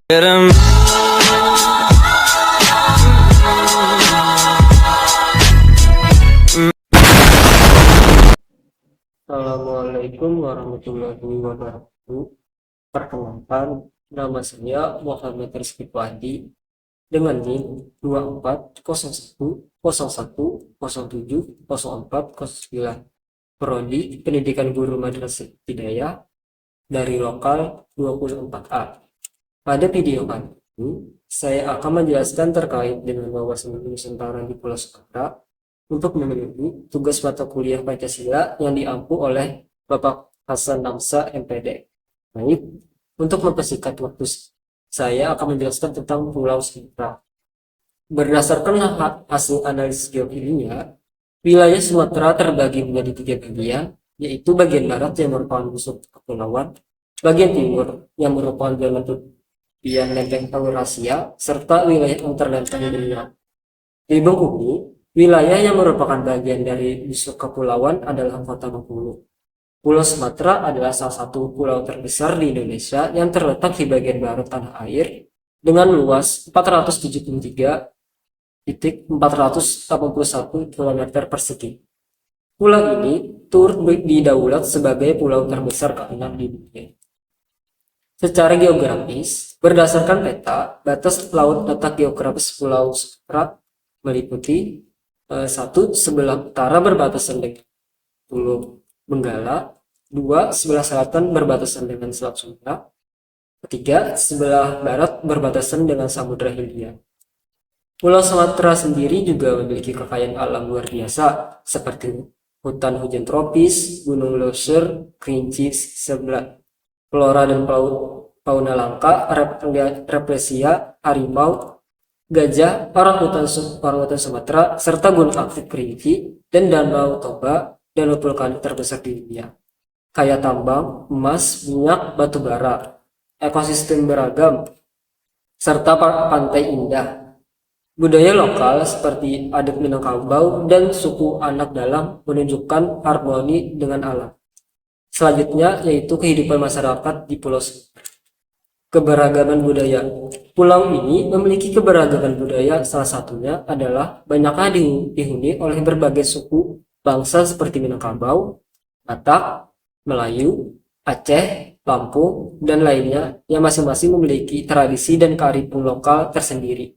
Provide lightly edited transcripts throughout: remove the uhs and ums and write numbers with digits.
Assalamualaikum warahmatullahi wabarakatuh. Perkenalkan, nama saya Muhammad Rizky Fuadi dengan NIM 240101070409, Prodi Pendidikan Guru Madrasah Ibtidaiyah dari lokal 24A. Pada video kali ini, saya akan menjelaskan terkait dengan wawasan Nusantara di Pulau Sumatera untuk memenuhi tugas mata kuliah Pancasila yang diampu oleh Bapak Hasan Namsa, MPD. Baik, untuk mempersingkat waktu, saya akan menjelaskan tentang Pulau Sumatera. Berdasarkan hasil analisis geokimia, wilayah Sumatera terbagi menjadi 3 bagian, yaitu bagian barat yang merupakan pusat kepulauan, bagian timur yang merupakan zona tepian lempeng Eurasia, serta wilayah interlempeng Benua. Di Bengkulu, wilayah yang merupakan bagian dari pusat kepulauan adalah Kota Bengkulu. Pulau Sumatera adalah salah satu pulau terbesar di Indonesia yang terletak di bagian barat tanah air dengan luas 473.481 km persegi. Pulau ini turut didaulat sebagai pulau terbesar ke-6 di dunia. Secara geografis, berdasarkan peta, batas laut letak geografis Pulau Sumatera meliputi 1. Sebelah utara berbatasan dengan Pulau Benggala, 2. Sebelah selatan berbatasan dengan Selat Sunda, 3. Sebelah barat berbatasan dengan Samudra Hindia. Pulau Sumatera sendiri juga memiliki kekayaan alam luar biasa seperti hutan hujan tropis, gunung loser, kerinci sebelah, flora dan fauna langka, reptilia, harimau, gajah, orangutan Sumatera, serta gunung aktif Kerinci dan Danau Toba, danau vulkanik terbesar di dunia. Kaya tambang, emas, minyak, batu bara, ekosistem beragam, serta pantai indah. Budaya lokal seperti adat Minangkabau dan suku anak dalam menunjukkan harmoni dengan alam. Selanjutnya yaitu kehidupan masyarakat di Pulau Sumatera. Keberagaman budaya. Pulau ini memiliki keberagaman budaya, salah satunya adalah banyaknya dihuni oleh berbagai suku bangsa seperti Minangkabau, Batak, Melayu, Aceh, Lampung, dan lainnya yang masing-masing memiliki tradisi dan kearifan lokal tersendiri.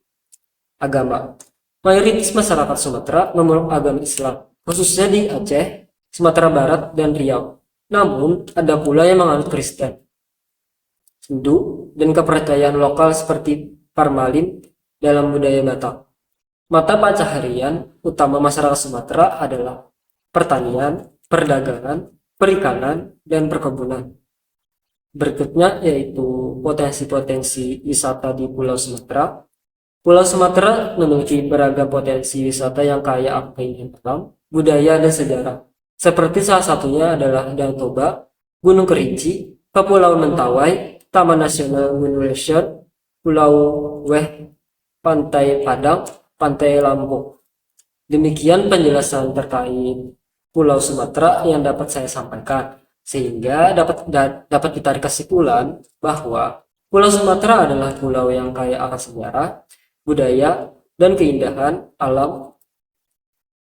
Agama. Mayoritas masyarakat Sumatera memeluk agama Islam, khususnya di Aceh, Sumatera Barat, dan Riau. Namun, ada pula yang menganut Kristen, Hindu, dan kepercayaan lokal seperti Parmalim dalam budaya Batak. Mata pencaharian utama masyarakat Sumatera adalah pertanian, perdagangan, perikanan, dan perkebunan. Berikutnya yaitu potensi-potensi wisata di Pulau Sumatera. Pulau Sumatera memiliki beragam potensi wisata yang kaya akan keindahan alam, budaya, dan sejarah. Seperti salah satunya adalah Danau Toba, Gunung Kerinci, Kepulauan Mentawai, Taman Nasional Gunung Leuser, Pulau Weh, Pantai Padang, Pantai Lampung. Demikian penjelasan terkait Pulau Sumatera yang dapat saya sampaikan, sehingga dapat ditarik kesimpulan bahwa Pulau Sumatera adalah pulau yang kaya akan sejarah, budaya, dan keindahan alam.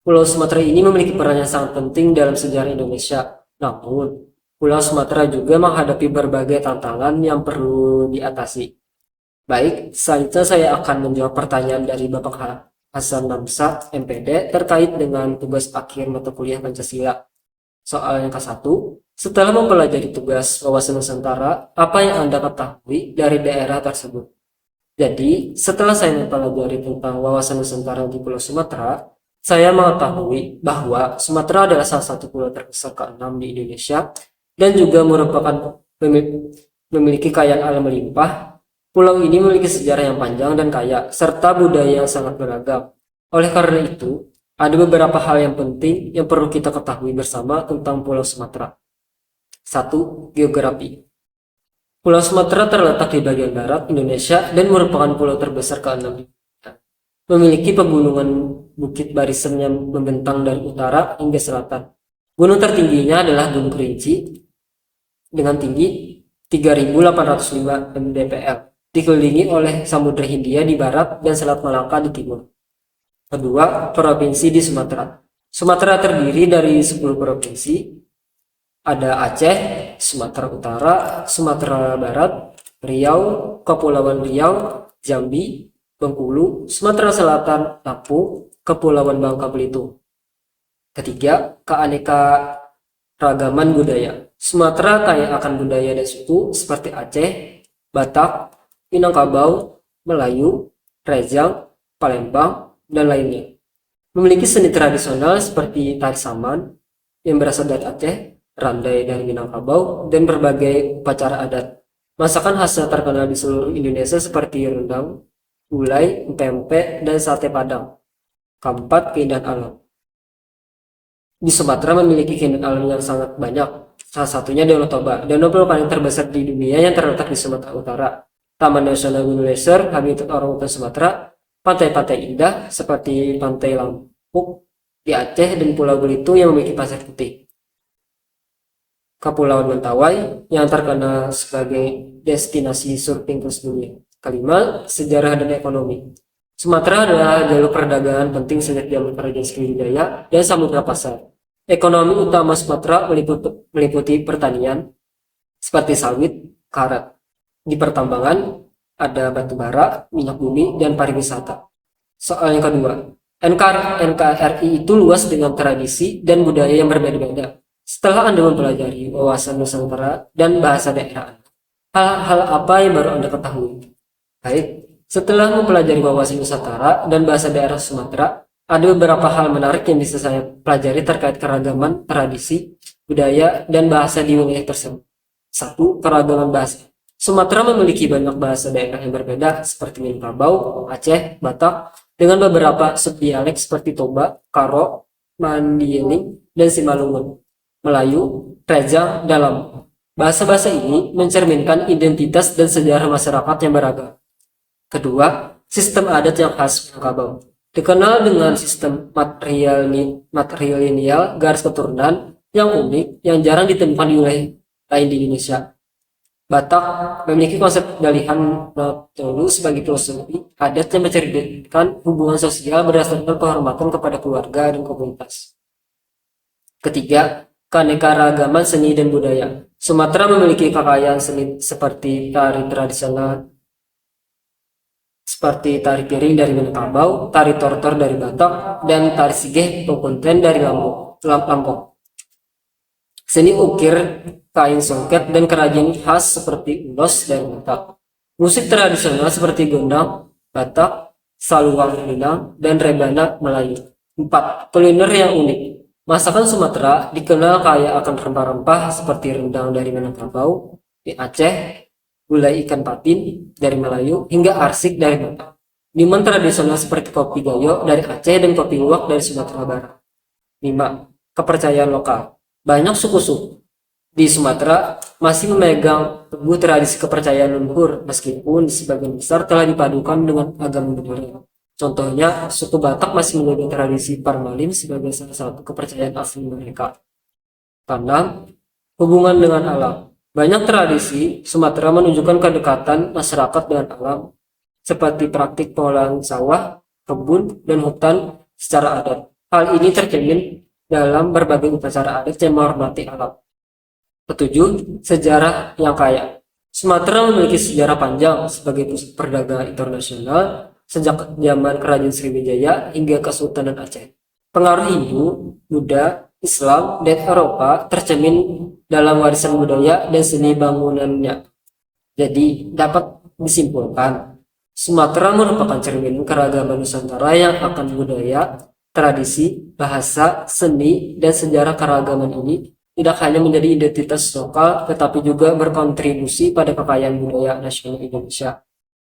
Pulau Sumatera ini memiliki peran yang sangat penting dalam sejarah Indonesia. Namun, Pulau Sumatera juga menghadapi berbagai tantangan yang perlu diatasi. Baik, selanjutnya saya akan menjawab pertanyaan dari Bapak Hasan Namsa, MPD, terkait dengan tugas akhir mata kuliah Pancasila. Soal yang ke-1, setelah mempelajari tugas wawasan Nusantara, apa yang Anda ketahui dari daerah tersebut? Jadi, setelah saya mempelajari tentang wawasan Nusantara di Pulau Sumatera, saya mengetahui bahwa Sumatera adalah salah satu pulau terbesar ke-6 di Indonesia dan juga merupakan memiliki kekayaan alam melimpah. Pulau ini memiliki sejarah yang panjang dan kaya, serta budaya yang sangat beragam. Oleh karena itu, ada beberapa hal yang penting yang perlu kita ketahui bersama tentang Pulau Sumatera. 1. Geografi. Pulau Sumatera terletak di bagian barat Indonesia dan merupakan pulau terbesar ke-6 di dunia. Memiliki pegunungan bukit barisan yang membentang dari utara hingga selatan. Gunung tertingginya adalah Gunung Kerinci dengan tinggi 3.805 mdpl. dikelilingi oleh Samudra Hindia di barat dan Selat Malaka di timur. Kedua, provinsi di Sumatera. Sumatera terdiri dari 10 provinsi. Ada Aceh, Sumatera Utara, Sumatera Barat, Riau, Kepulauan Riau, Jambi, Bengkulu, Sumatera Selatan, Lampung, Kepulauan Bangka Belitung. Ketiga, keanekaragaman budaya. Sumatera kaya akan budaya dan suku seperti Aceh, Batak, Minangkabau, Melayu, Rejang, Palembang, dan lainnya. Memiliki seni tradisional seperti tari saman yang berasal dari Aceh, randai dari Minangkabau, dan berbagai upacara adat. Masakan khasnya terkenal di seluruh Indonesia seperti rendang, gulai, pempek, dan sate padang. Keempat, keindahan alam. Di Sumatera memiliki keindahan alam yang sangat banyak. Salah satunya Danau Toba, danau paling terbesar di dunia yang terletak di Sumatera Utara. Taman Nasional Gunung Leuser, habitat orangutan Sumatera, pantai-pantai indah seperti Pantai Lampuk di Aceh dan Pulau Belitung yang memiliki pasir putih. Kepulauan Mentawai yang terkenal sebagai destinasi surfing kelas dunia. Kelima, sejarah dan ekonomi. Sumatera adalah jalur perdagangan penting sejak zaman Kerajaan Sriwijaya dan Samudra Pasar. Ekonomi utama Sumatera meliputi pertanian seperti sawit, karet. Di pertambangan ada batu bara, minyak bumi, dan pariwisata. Soal yang kedua, NKRI itu luas dengan tradisi dan budaya yang berbeda-beda. Setelah Anda mempelajari wawasan Nusantara dan bahasa daerah, hal-hal apa yang baru Anda ketahui? Baik, setelah mempelajari wawasan Nusantara dan bahasa daerah Sumatera, ada beberapa hal menarik yang bisa saya pelajari terkait keragaman, tradisi, budaya, dan bahasa di wilayah tersebut. 1. Keragaman bahasa. Sumatera memiliki banyak bahasa daerah yang berbeda seperti Minangkabau, Aceh, Batak, dengan beberapa subdialek seperti Toba, Karo, Mandieling, dan Simalungun, Melayu, Rejang, dan Lampung. Bahasa-bahasa ini mencerminkan identitas dan sejarah masyarakat yang beragam. Kedua, sistem adat yang khas Minangkabau. Dikenal dengan sistem matrilineal garis keturunan yang unik yang jarang ditemukan di wilayah lain di Indonesia. Batak memiliki konsep dalihan natolu sebagai filosofi adat yang mencerminkan hubungan sosial berdasarkan penghormatan kepada keluarga dan komunitas. Ketiga, keanekaragaman seni dan budaya. Sumatera memiliki kekayaan seni seperti tari tradisional seperti tari piring dari Minangkabau, tari tortor dari Batak, dan tari sigeh Pekuntren dari Lampung. Seni ukir, kain songket, dan kerajinan khas seperti ulos dari Batak. Musik tradisional seperti gendang Batak, saluang Minang, dan rebana Melayu. 4. Kuliner yang unik. Masakan Sumatera dikenal kaya akan rempah-rempah seperti rendang dari Minangkabau, di Aceh, gulai ikan patin dari Melayu, hingga arsik dari Batak. Minuman tradisional seperti kopi gayo dari Aceh dan kopi luwak dari Sumatera Barat. 5. Kepercayaan lokal. Banyak suku-suku di Sumatera masih memegang teguh tradisi kepercayaan leluhur meskipun sebagian besar telah dipadukan dengan agama modern. Contohnya, suku Batak masih menjaga tradisi Parmalim sebagai salah satu kepercayaan asli mereka. 6. Hubungan dengan alam. Banyak tradisi Sumatera menunjukkan kedekatan masyarakat dengan alam, seperti praktik pengolahan sawah, kebun, dan hutan secara adat. Hal ini tercermin dalam berbagai upacara adat yang menghormati alam. 7. Sejarah yang kaya. Sumatera memiliki sejarah panjang sebagai pusat perdagangan internasional sejak zaman Kerajaan Sriwijaya hingga Kesultanan Aceh. Pengaruh Hindu, Buddha, Islam, dan Eropa tercermin dalam warisan budaya dan seni bangunannya. Jadi, dapat disimpulkan, Sumatera merupakan cermin keragaman Nusantara yang akan budaya, tradisi, bahasa, seni, dan sejarah keragaman ini tidak hanya menjadi identitas lokal, tetapi juga berkontribusi pada kekayaan budaya nasional Indonesia.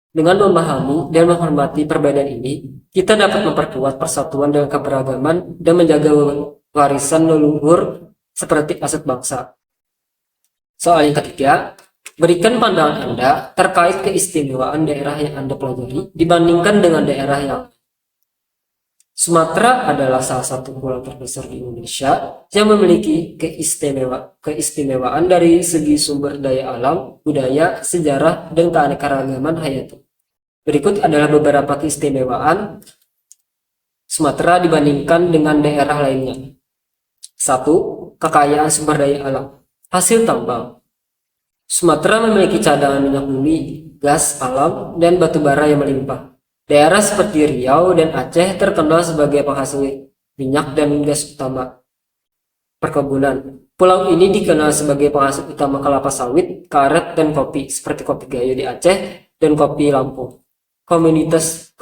Dengan memahami dan menghormati perbedaan ini, kita dapat memperkuat persatuan dan keberagaman dan menjaga warisan leluhur seperti aset bangsa. Soal yang ketiga, berikan pandangan Anda terkait keistimewaan daerah yang Anda pelajari dibandingkan dengan daerah yang Sumatera adalah salah satu pulau terbesar di Indonesia yang memiliki keistimewaan dari segi sumber daya alam, budaya, sejarah, dan keanekaragaman hayati. Berikut adalah beberapa keistimewaan Sumatera dibandingkan dengan daerah lainnya. 1. Kekayaan sumber daya alam. Hasil tambang. Sumatera memiliki cadangan minyak bumi, gas alam, dan batu bara yang melimpah. Daerah seperti Riau dan Aceh terkenal sebagai penghasil minyak dan gas utama. Perkebunan. Pulau ini dikenal sebagai penghasil utama kelapa sawit, karet, dan kopi, seperti kopi Gayo di Aceh dan kopi Lampung. Komoditas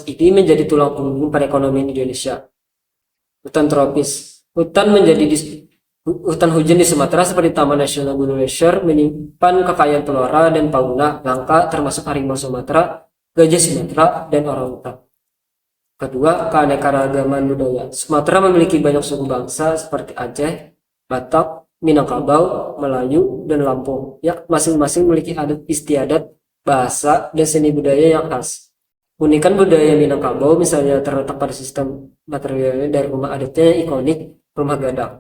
ini menjadi tulang punggung perekonomian Indonesia. Hutan tropis. Hutan hujan di Sumatera seperti Taman Nasional Gunung Leuser menyimpan kekayaan flora dan fauna langka termasuk harimau Sumatera, gajah Sumatera, dan orangutan. Kedua, keanekaragaman budaya. Sumatera memiliki banyak suku bangsa seperti Aceh, Batak, Minangkabau, Melayu, dan Lampung yang masing-masing memiliki adat istiadat, bahasa, dan seni budaya yang khas. Unikan budaya Minangkabau misalnya terletak pada sistem materialnya dari rumah adatnya yang ikonik, rumah gadang.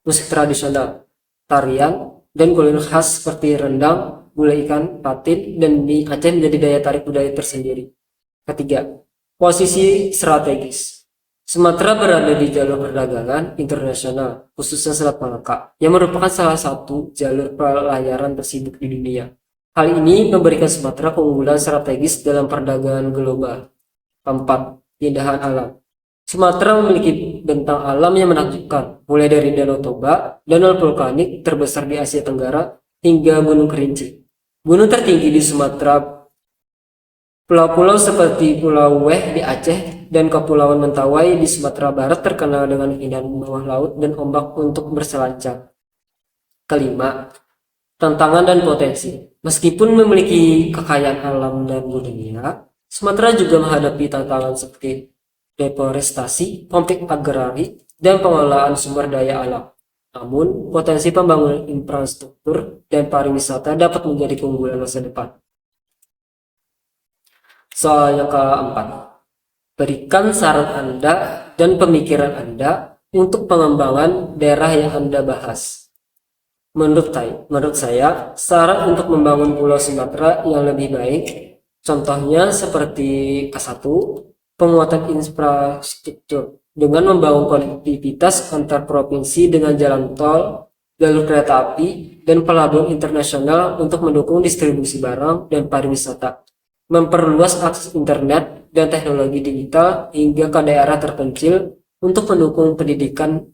Musik tradisional, tarian, dan kuliner khas seperti rendang, gulai ikan, patin, dan mie Aceh menjadi daya tarik budaya tersendiri. Ketiga, posisi strategis. Sumatera berada di jalur perdagangan internasional, khususnya Selat Malaka, yang merupakan salah satu jalur pelayaran tersibuk di dunia. Hal ini memberikan Sumatera keunggulan strategis dalam perdagangan global. Keempat, keindahan alam. Sumatera memiliki bentang alam yang menakjubkan, mulai dari Danau Toba, danau vulkanik terbesar di Asia Tenggara, hingga Gunung Kerinci. Gunung tertinggi di Sumatera, pulau-pulau seperti Pulau Weh di Aceh dan Kepulauan Mentawai di Sumatera Barat terkenal dengan keindahan bawah laut dan ombak untuk berselancar. Kelima, tantangan dan potensi. Meskipun memiliki kekayaan alam dan budaya, Sumatera juga menghadapi tantangan seperti deforestasi, konflik agraria, dan pengelolaan sumber daya alam. Namun, potensi pembangunan infrastruktur dan pariwisata dapat menjadi keunggulan masa depan. Soal yang keempat, berikan saran Anda dan pemikiran Anda untuk pengembangan daerah yang Anda bahas. Menurut saya, saran untuk membangun Pulau Sumatera yang lebih baik, contohnya seperti K1, penguatan infrastruktur dengan membangun konektivitas antar provinsi dengan jalan tol, jalur kereta api, dan pelabuhan internasional untuk mendukung distribusi barang dan pariwisata. Memperluas akses internet dan teknologi digital hingga ke daerah terpencil untuk mendukung pendidikan,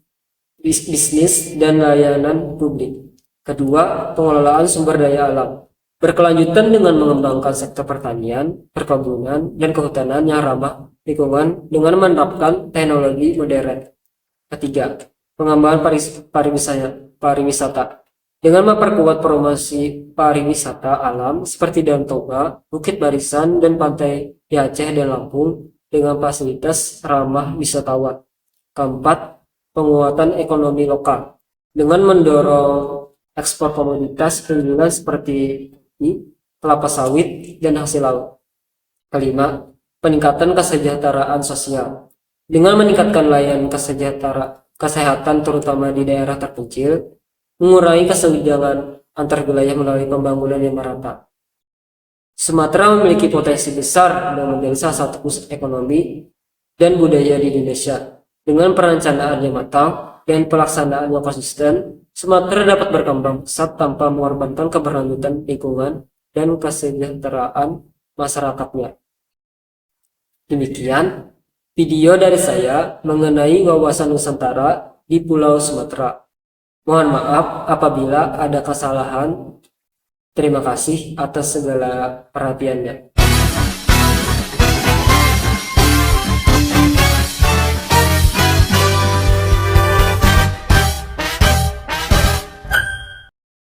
bisnis, dan layanan publik. Kedua, pengelolaan sumber daya alam. Berkelanjutan dengan mengembangkan sektor pertanian, perkebunan, dan kehutanan yang ramah lingkungan dengan menerapkan teknologi modern. Ketiga, pengembangan pariwisata. Dengan memperkuat promosi pariwisata alam seperti Danau Toba, Bukit Barisan, dan pantai di Aceh dan Lampung dengan fasilitas ramah wisatawan. Keempat, penguatan ekonomi lokal. Dengan mendorong ekspor komoditas unggulan seperti kelapa sawit dan hasil laut. Kelima, peningkatan kesejahteraan sosial. Dengan meningkatkan layanan kesehatan terutama di daerah terpencil, mengurangi kesenjangan antar wilayah melalui pembangunan yang merata. Sumatera memiliki potensi besar dan menjadi salah satu pusat ekonomi dan budaya di Indonesia. Dengan perencanaan yang matang dan pelaksanaan yang konsisten, Sumatera dapat berkembang pesat tanpa mengorbankan keberlanjutan lingkungan dan kesejahteraan masyarakatnya. Demikian video dari saya mengenai wawasan Nusantara di Pulau Sumatera. Mohon maaf apabila ada kesalahan. Terima kasih atas segala perhatiannya.